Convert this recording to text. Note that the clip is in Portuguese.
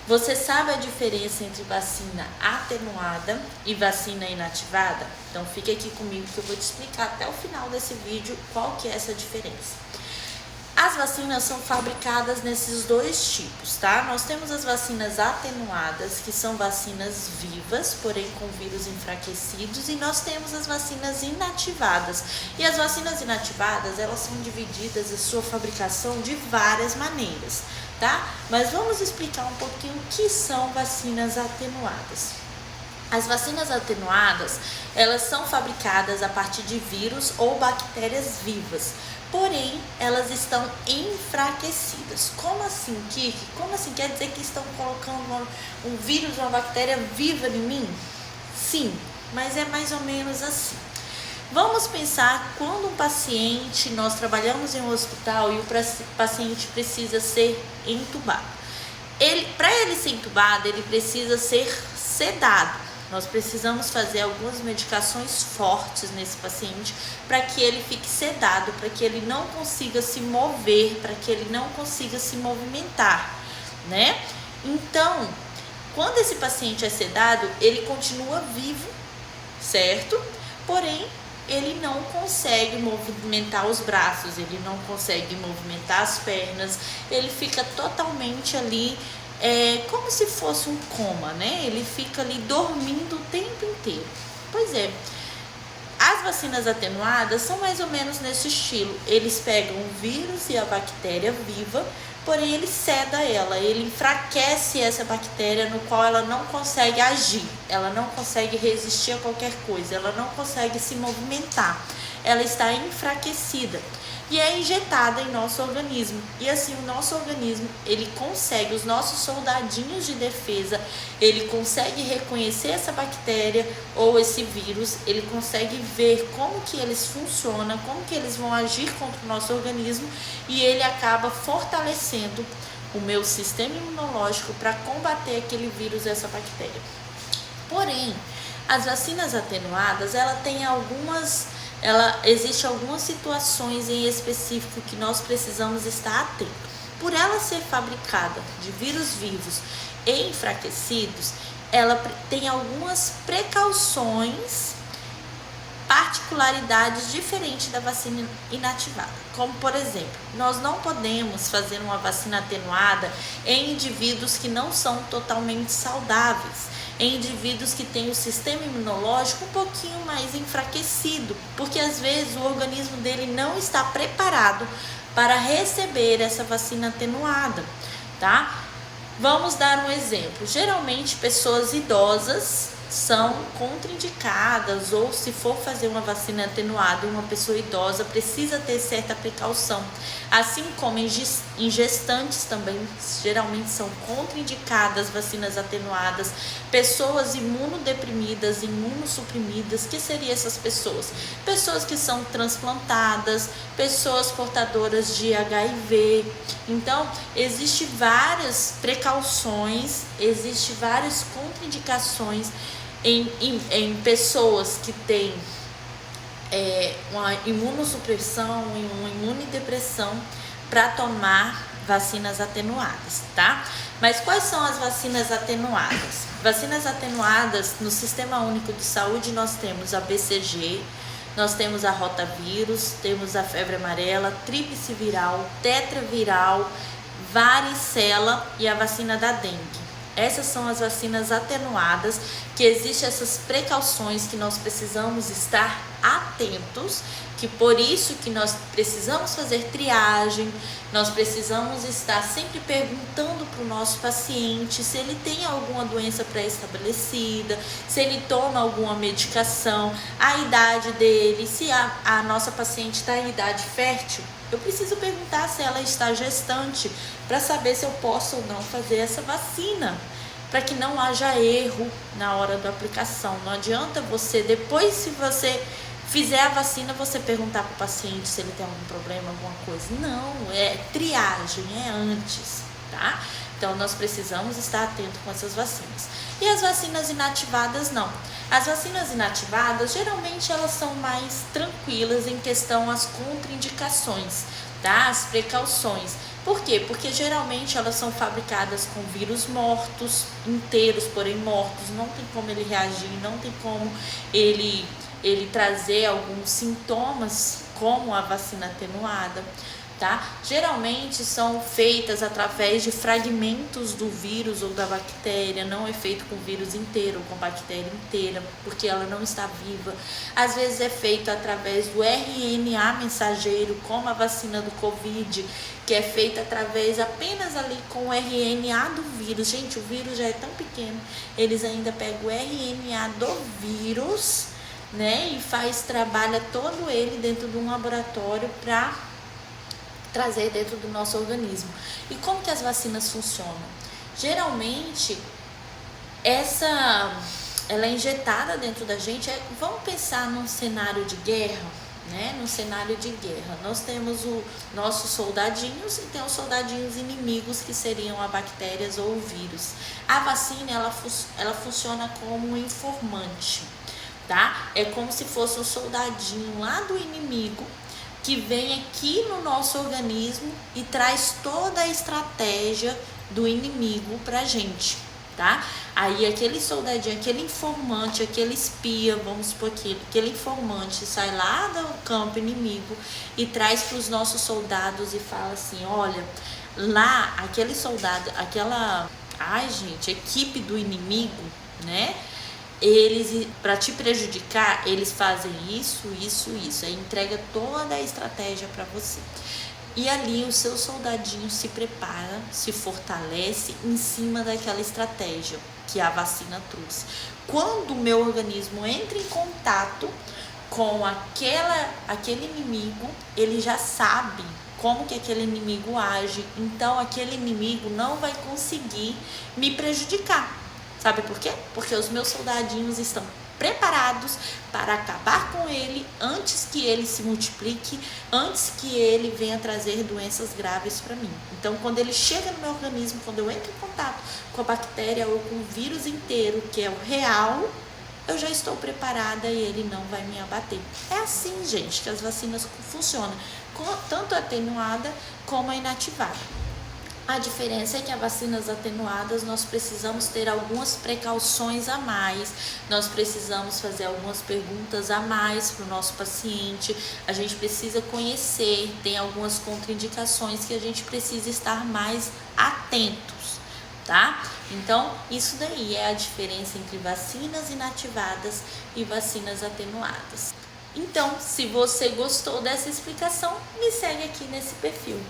Você sabe a diferença entre vacina atenuada e vacina inativada? Então fique aqui comigo que eu vou te explicar até o final desse vídeo qual que é essa diferença. As vacinas são fabricadas nesses dois tipos, tá? Nós temos as vacinas atenuadas, que são vacinas vivas, porém com vírus enfraquecidos, e nós temos as vacinas inativadas. E as vacinas inativadas, elas são divididas em sua fabricação de várias maneiras, tá? Mas vamos explicar um pouquinho o que são vacinas atenuadas. As vacinas atenuadas, elas são fabricadas a partir de vírus ou bactérias vivas, porém, elas estão enfraquecidas. Como assim, Kiki? Como assim? Quer dizer que estão colocando um vírus, uma bactéria viva em mim? Sim, mas é mais ou menos assim. Vamos pensar quando um paciente, nós trabalhamos em um hospital e o paciente precisa ser entubado. Para ele ser entubado, ele precisa ser sedado. Nós precisamos fazer algumas medicações fortes nesse paciente para que ele fique sedado, para que ele não consiga se mover, para que ele não consiga se movimentar, né? Então, quando esse paciente é sedado, ele continua vivo, certo? Porém, ele não consegue movimentar os braços, ele não consegue movimentar as pernas, ele fica totalmente ali, como se fosse um coma, né? Ele fica ali dormindo o tempo inteiro. Pois é, as vacinas atenuadas são mais ou menos nesse estilo. Eles pegam o vírus e a bactéria viva, porém ele seda ela, ele enfraquece essa bactéria no qual ela não consegue agir, ela não consegue resistir a qualquer coisa, ela não consegue se movimentar, ela está enfraquecida e é injetada em nosso organismo. E assim o nosso organismo, ele consegue, os nossos soldadinhos de defesa, ele consegue reconhecer essa bactéria ou esse vírus, ele consegue ver como que eles funcionam, como que eles vão agir contra o nosso organismo e ele acaba fortalecendo o meu sistema imunológico para combater aquele vírus, essa bactéria. Porém, as vacinas atenuadas, existe algumas situações em específico que nós precisamos estar atentos. Por ela ser fabricada de vírus vivos e enfraquecidos, ela tem algumas precauções, particularidades diferentes da vacina inativada. Como, por exemplo, nós não podemos fazer uma vacina atenuada em indivíduos que não são totalmente saudáveis, em indivíduos que têm o sistema imunológico um pouquinho mais enfraquecido, porque às vezes o organismo dele não está preparado para receber essa vacina atenuada, tá? Vamos dar um exemplo. Geralmente pessoas idosas são contraindicadas, ou se for fazer uma vacina atenuada, uma pessoa idosa precisa ter certa precaução, assim como em gestantes também geralmente são contraindicadas vacinas atenuadas, pessoas imunodeprimidas, imunossuprimidas. Que seriam essas pessoas? Pessoas que são transplantadas, pessoas portadoras de HIV. Então, existe várias precauções, existe várias contraindicações em pessoas que têm uma imunossupressão e uma imunodepressão para tomar vacinas atenuadas, tá? Mas quais são as vacinas atenuadas? Vacinas atenuadas, no Sistema Único de Saúde, nós temos a BCG, nós temos a rotavírus, temos a febre amarela, tríplice viral, tetraviral, varicela e a vacina da dengue. Essas são as vacinas atenuadas, que existem essas precauções que nós precisamos estar atentos, que por isso que nós precisamos fazer triagem, nós precisamos estar sempre perguntando para o nosso paciente se ele tem alguma doença pré-estabelecida, se ele toma alguma medicação, a idade dele, se a nossa paciente está em idade fértil. Eu preciso perguntar se ela está gestante para saber se eu posso ou não fazer essa vacina, para que não haja erro na hora da aplicação. Não adianta você, depois, se você fizer a vacina, você perguntar para o paciente se ele tem algum problema, alguma coisa. Não, é triagem, é antes, tá? Então, nós precisamos estar atentos com essas vacinas. E as vacinas inativadas, não. As vacinas inativadas, geralmente, elas são mais tranquilas em questão às contraindicações, tá? As precauções. Por quê? Porque geralmente elas são fabricadas com vírus mortos, inteiros, porém mortos. Não tem como ele reagir, não tem como ele trazer alguns sintomas como a vacina atenuada, tá? Geralmente são feitas através de fragmentos do vírus ou da bactéria, não é feito com vírus inteiro, com bactéria inteira, porque ela não está viva. Às vezes é feito através do RNA mensageiro, como a vacina do Covid, que é feita através apenas ali com o RNA do vírus. Gente, o vírus já é tão pequeno, eles ainda pegam o RNA do vírus, né, e trabalha todo ele dentro de um laboratório para trazer dentro do nosso organismo. E como que as vacinas funcionam? Geralmente, ela é injetada dentro da gente. Vamos pensar num cenário de guerra, né? No cenário de guerra, nós temos os nossos soldadinhos e tem os soldadinhos inimigos, que seriam as bactérias ou o vírus. A vacina, ela funciona como um informante, tá? É como se fosse um soldadinho lá do inimigo, que vem aqui no nosso organismo e traz toda a estratégia do inimigo pra gente, tá? Aí aquele soldadinho, aquele informante, aquele espia, vamos supor que aquele informante sai lá do campo inimigo e traz para os nossos soldados e fala assim: olha, lá aquele soldado, equipe do inimigo, né? Eles, para te prejudicar, eles fazem isso, aí entrega toda a estratégia para você. E ali o seu soldadinho se prepara, se fortalece em cima daquela estratégia que a vacina trouxe. Quando o meu organismo entra em contato com aquele inimigo, ele já sabe como que aquele inimigo age, então aquele inimigo não vai conseguir me prejudicar. Sabe por quê? Porque os meus soldadinhos estão preparados para acabar com ele antes que ele se multiplique, antes que ele venha trazer doenças graves para mim. Então, quando ele chega no meu organismo, quando eu entro em contato com a bactéria ou com o vírus inteiro, que é o real, eu já estou preparada e ele não vai me abater. É assim, gente, que as vacinas funcionam, tanto a atenuada como a inativada. A diferença é que as vacinas atenuadas nós precisamos ter algumas precauções a mais, nós precisamos fazer algumas perguntas a mais para o nosso paciente, a gente precisa conhecer, tem algumas contraindicações que a gente precisa estar mais atentos, tá? Então, isso daí é a diferença entre vacinas inativadas e vacinas atenuadas. Então, se você gostou dessa explicação, me segue aqui nesse perfil.